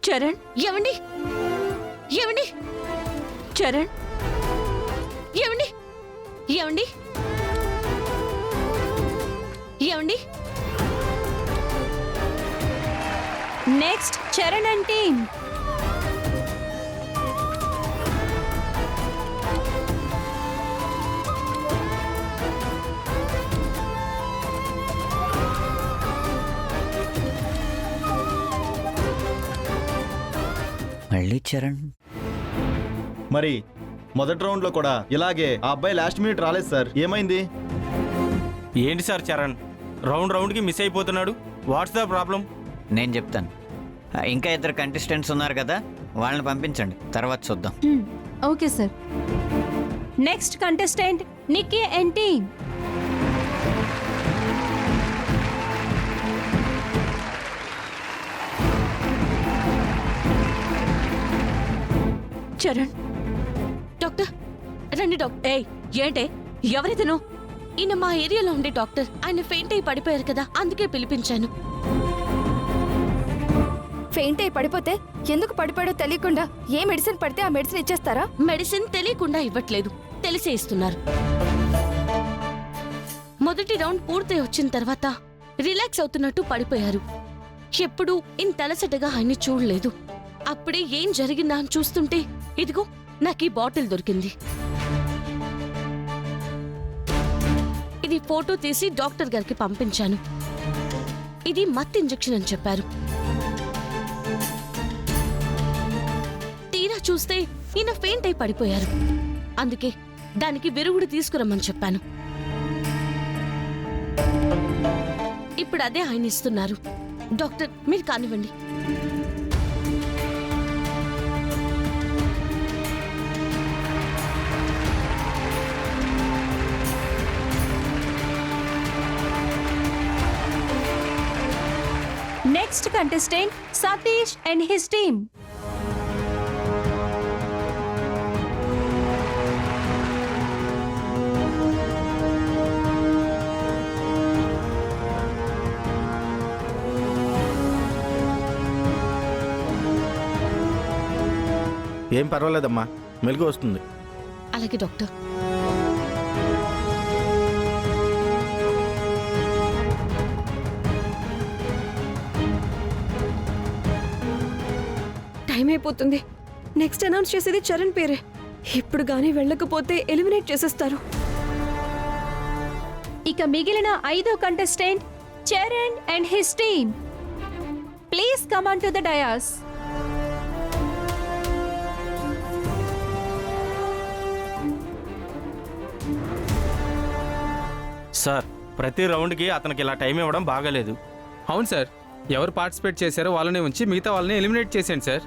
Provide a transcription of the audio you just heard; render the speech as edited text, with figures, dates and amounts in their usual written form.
చరణ్ ఏమండి ఏమండి చరణ్ ఏమండి ఏమండి ఏమండి నెక్స్ట్ చరణ్ అండ్ టీమ్. మళ్ళీ చరణ్. మరి మొదటి రౌండ్లో కూడా ఇలాగే ఆ అబ్బాయి లాస్ట్ మినిట్ రాలేదు సార్, ఏమైంది? ఏంటి సార్ చరణ్ రౌండ్కి మిస్ అయిపోతున్నాడు? What's the problem? నేను చెప్తాను. ఇంకా ఇద్దరు కంటెస్టెంట్స్ ఉన్నారు కదా, వాళ్ళని పంపించండి, తర్వాత చూద్దాం. Okay sir. Next contestant Nikki and team. Charan doctor రండి డాక్టర్. ఏయ్ ఏంటే ఎవరితను? ఈయన మా ఏరియాలో ఉండే డాక్టర్. ఆయన ఫెయింట్ అయి పడిపోయారు కదా, అందుకే పిలిపించాను. ఫెయింట్ అయి పడిపోతే ఎందుకు పడిపోయాడో తెలియకుండా ఏ మెడిసిన్ పడితే ఆ మెడిసిన్ ఇచ్చేస్తారా? మెడిసిన్ తెలియకుండా ఇవ్వట్లేదు, తెలిసే ఇస్తున్నారు. మొదటి రౌండ్ పూర్తి వచ్చిన తర్వాత రిలాక్స్ అవుతున్నట్టు పడిపోయారు. ఎప్పుడూ ఇంత అలసటగా ఆయన్ని చూడలేదు. అప్పుడే ఏం జరిగిందా అని చూస్తుంటే ఇదిగో నాకు ఈ బాటిల్ దొరికింది. ఇది ఫోటో తీసి డాక్టర్ గారికి పంపించాను. ఇది మత్ ఇంజెక్షన్ అని చెప్పారు. తీరా చూస్తే ఈయన ఫెయింట్ అయి పడిపోయారు. అందుకే దానికి విరుగుడు తీసుకురమ్మని చెప్పాను. ఇప్పుడు అదే ఆయన ఇస్తున్నారు. డాక్టర్ మీరు కానివ్వండి. Next contestant Satish and his team. ఏం పర్వాలేదమ్మా, మెలుగు వస్తుంది. అలాగే డాక్టర్. టైం అయిపోతుంది. నెక్స్ట్ అనౌన్స్ చేసేది చరణ్ పేరే. ఇప్పుడు గానీ వెళ్ళకపోతే ఎలిమినేట్ చేసేస్తారు. ఇక మిగిలిన 5వ contestant Charan and his team. Please come on to the dais. Sir ప్రతి రౌండ్కి అతనికి ఇలా టైం ఇవ్వడం బాగాలేదు. అవును సార్, ఎవరు పార్టిసిపేట్ చేశారో వాళ్ళని ఉంచి మిగతా వాళ్ళని ఎలిమినేట్ చేసేయండి సార్.